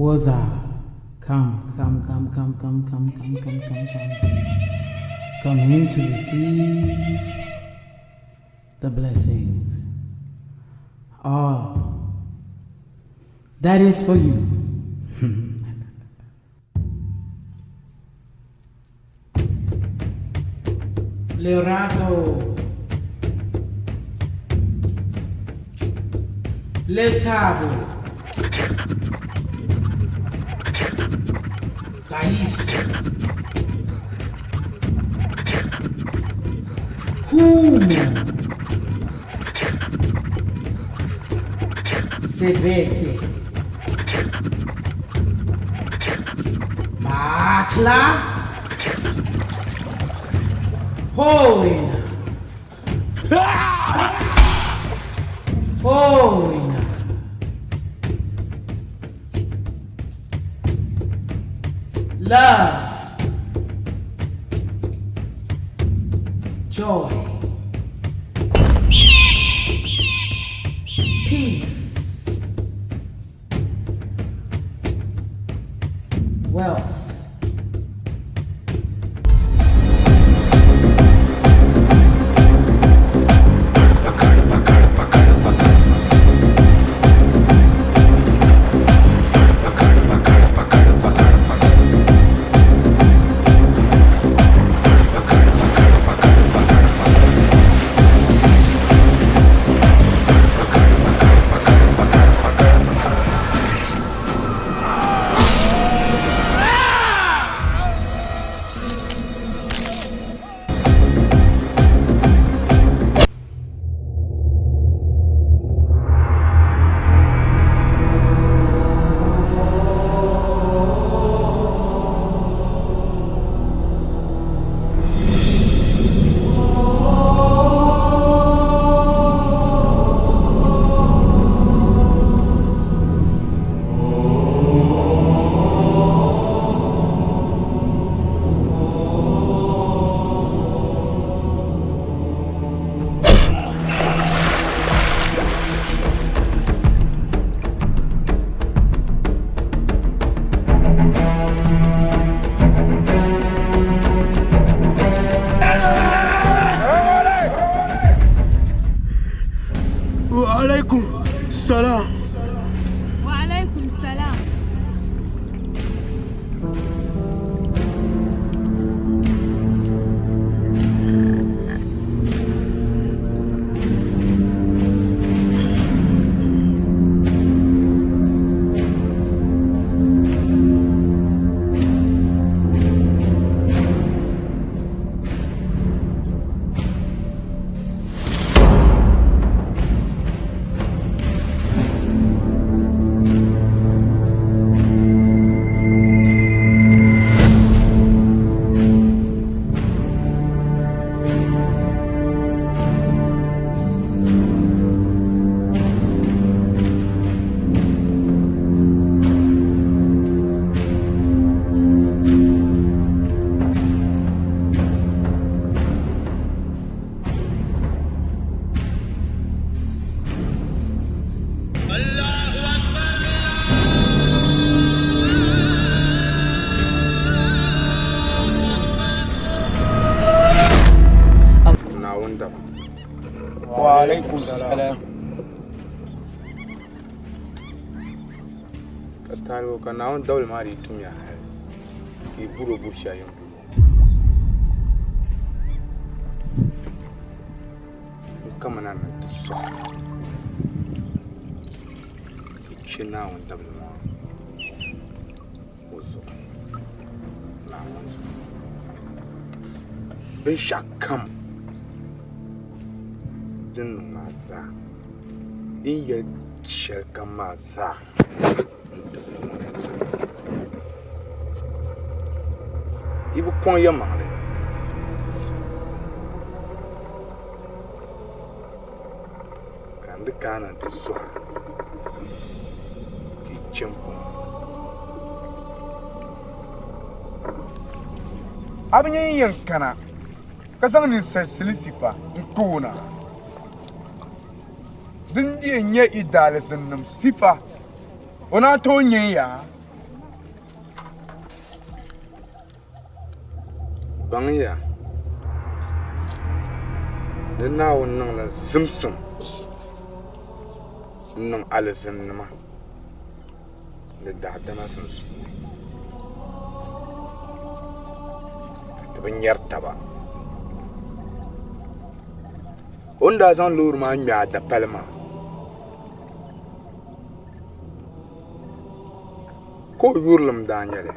Waza, come. Come in to receive the blessings. All that is for you. Lerato, Letabo, Caiço, Cumo, Sebete, Batla, Hoina, love, joy, peace, wealth. Waalaikum salam. Kataro kana on dawle mari tumya ki buro bursha yambu kama nan so china on dawle ma ozo na ozo ben shakam din maza in ya shaka maza ibu pon ya mare kan de kana de so ki chempo abin yin kana kasan ni silisifa nkuna din je nye idalisin nam sifa ona to nye ya Bangya. The now nang Simpson. Nang Alison Nama. The Dagbani Taba. Onda zan lur ma nya da palma. Ko yurlum Daniel.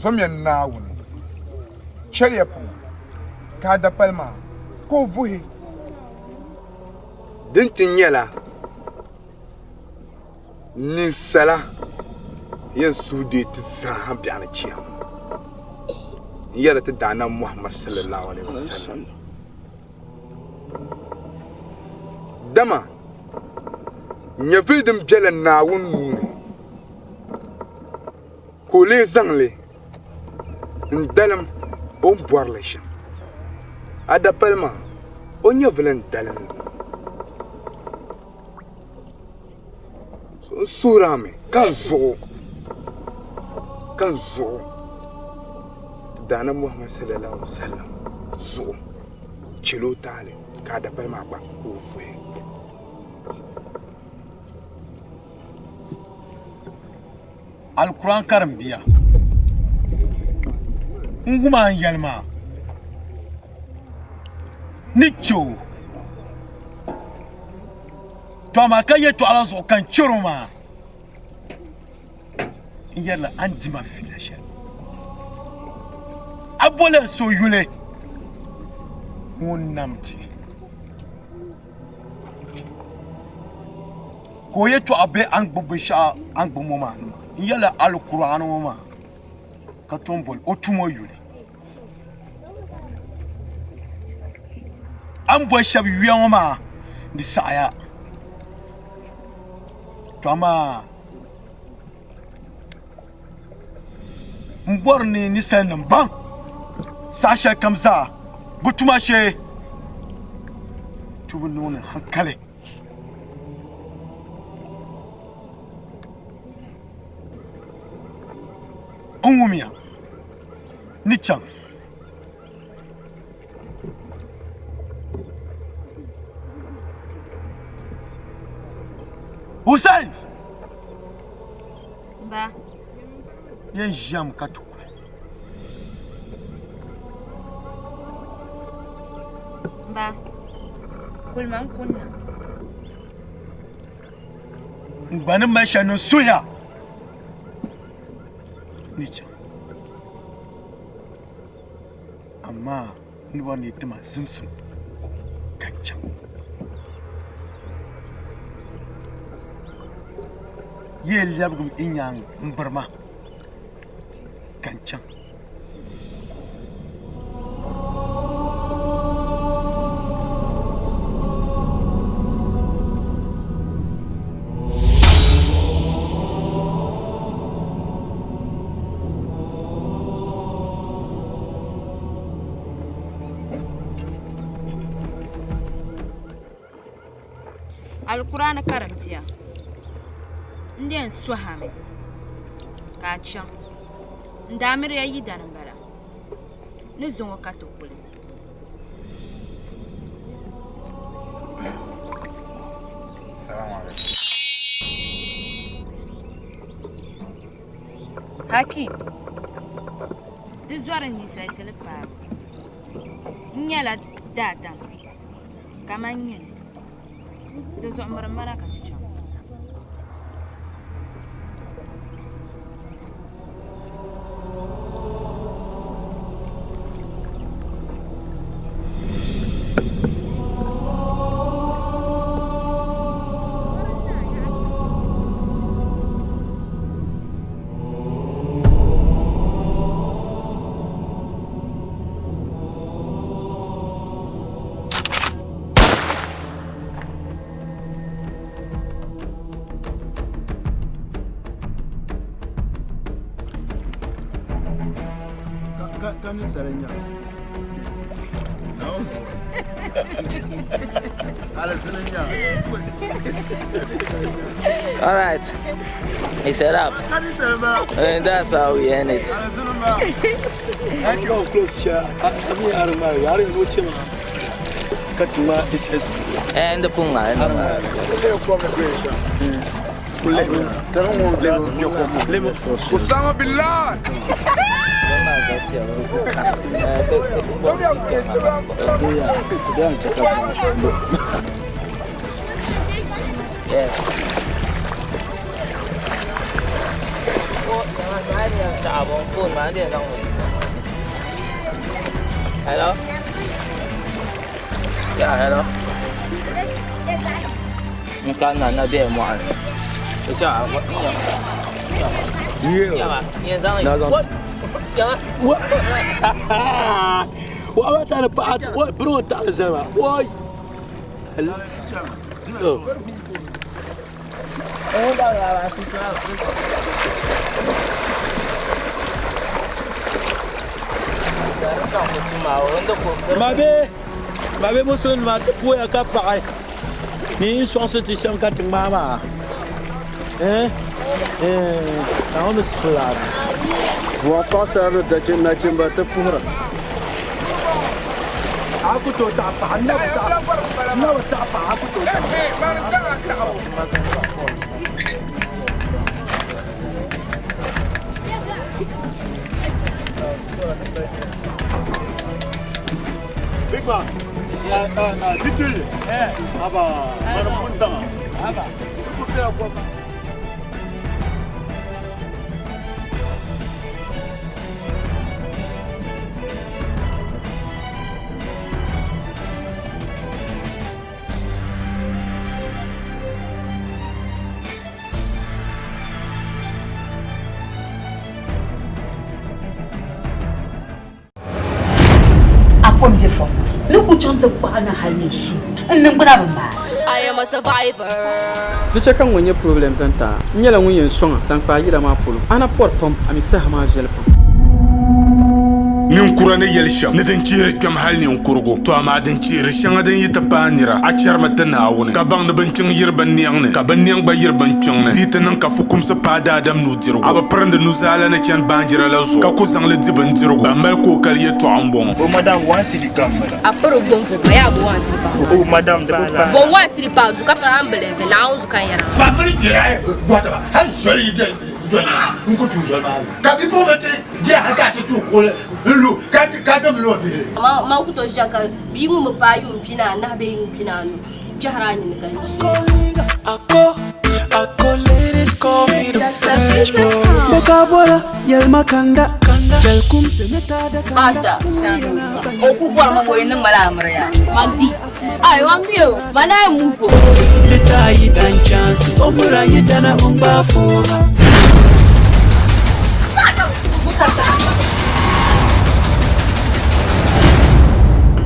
Zomyan nawun. Cheriapu. Kada palma. Ko vuhi. Dintinyela. Ni sala. Yen sudi tsahan biana chiam. Yara ta dana Muhammad sallallahu alaihi wasallam. Dama. Nyavidim bjela nawun wuni. Kole zangle. Ndalam on boirlesham. Ada palma. On yavlen dalam. Surame. Kanzo. Dana Muhammad sallallahu alaihi wasallam. Zo. Chilo tale. Kada palma ba. Ufwe. Al-Quran karim biya nguma yalma nicho to ma kaye to ala so kan chiruma yalla andima filasha abole so yule wonnamti ko ye to abe an gbogbo sha an gbogbo ma yala al-Quran ma ka tombol otumo yule an bo shab yuwa ma di saya to ama mborni ni sanan ban sasha kamza butuma she tubunun hankale Umumia Nichang Hussein Ba Yen jam katukwe Ba Kulman kunna Ngbanin masha no suya Nicha amma ni wani tuma simsim kancan ye labgum inyang mbarma kancan Al-Quran karamtiya ndiyan suhame ka chan ndamir ya yidan bala ni zongo katukule Assalamu alaikum. Haki di zwarin ni sai silpa nyala data kamanyin da zo marmara ka ci can kanin saranya All right. He set up. And that's how we end it. Thank you. Close, And the punga. Osama bin Laden. Hello? Yeah, hello. Mình cần là nó để mọi. Được chưa? Yeah. Nhìn ra này. What? Dạ. What trying to pass? What bro? Tell us about why? Hello. Mabe musun ma tu ya ka pai. Ni chance de cham ka mama. Now me sklar. Vou passar no daqui na chimba te pura. Aku to ta pa na ta pa aku to. Big man. Ya bitul. Aba mana pun dah. Aba. Aku kira apa? Apom de fom. Look what the bana halisu. I am a survivor. Dice kan wonye problems anta. Nyela wonye nsonga sanpa yira ma polo. Ana port pom amita hama jelpa. Ninkura ne yelsham ne den chire kam hal ninkurgo to ama den chire shanga den yita panira a charma tan awune ka bang ne ban ching yirban niangne ka ban niang ba yirban chungne titanan ka fukum sa pada adam nu dirgo aba prende nu zala na chan banjira la zo ka ko sang le diban dirgo ba mal ko kal ye to ambon Oh madame wan sili kamera. Aporo bon fo ya bo wan sili pa. Oh madame de ba. Bon wan sili pa zu ka pa ambele ve na uzu kan yara. Ba mari jira gwata ba. Hal soli de nko tu zo ba. Ka bi po mete dia ka ti tu ko lu ka dem lo bi. Ma ku to jaka bi mu mu pa yum pina na be yum pina no. Jahara ni kan shi. Ako ladies call me the fresh boy. Boka bola yel makanda. Jalkum se meta da Basta. Oku kwa ma boy nang mala amrya. Magdi. Ay wan biyo. Mana move. Leta yi dan chance. Obura yi dana umbafu.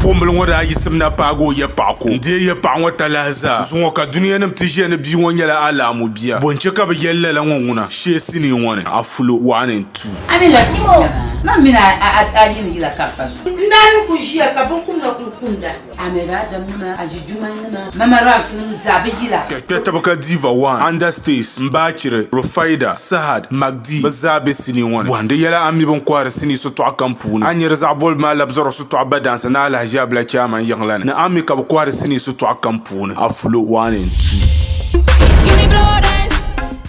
pombel ngora yisim na pago ye pako ndiye ye pa ngota laza zungo ka duniya nam tije ne bi wonyala ala mu biya bonche ka be yella la ngona she sini wone afulo 1 and 2 ami la na mina ali ni la kapa ndani kujia kapokunga kukunda amera damuna ajijuma na mama raps ni zabijila ke tabaka diva 1 understays mbachire rofaida sahad magdi bazabe sini wone wande yala ami bon kwara sini so to akampuna anyere zabol ma labzoro so to abadansa na ala hijab la chama yanglan na ami ka kwara sini so to akampuna afulo 1 and 2 Give me blood and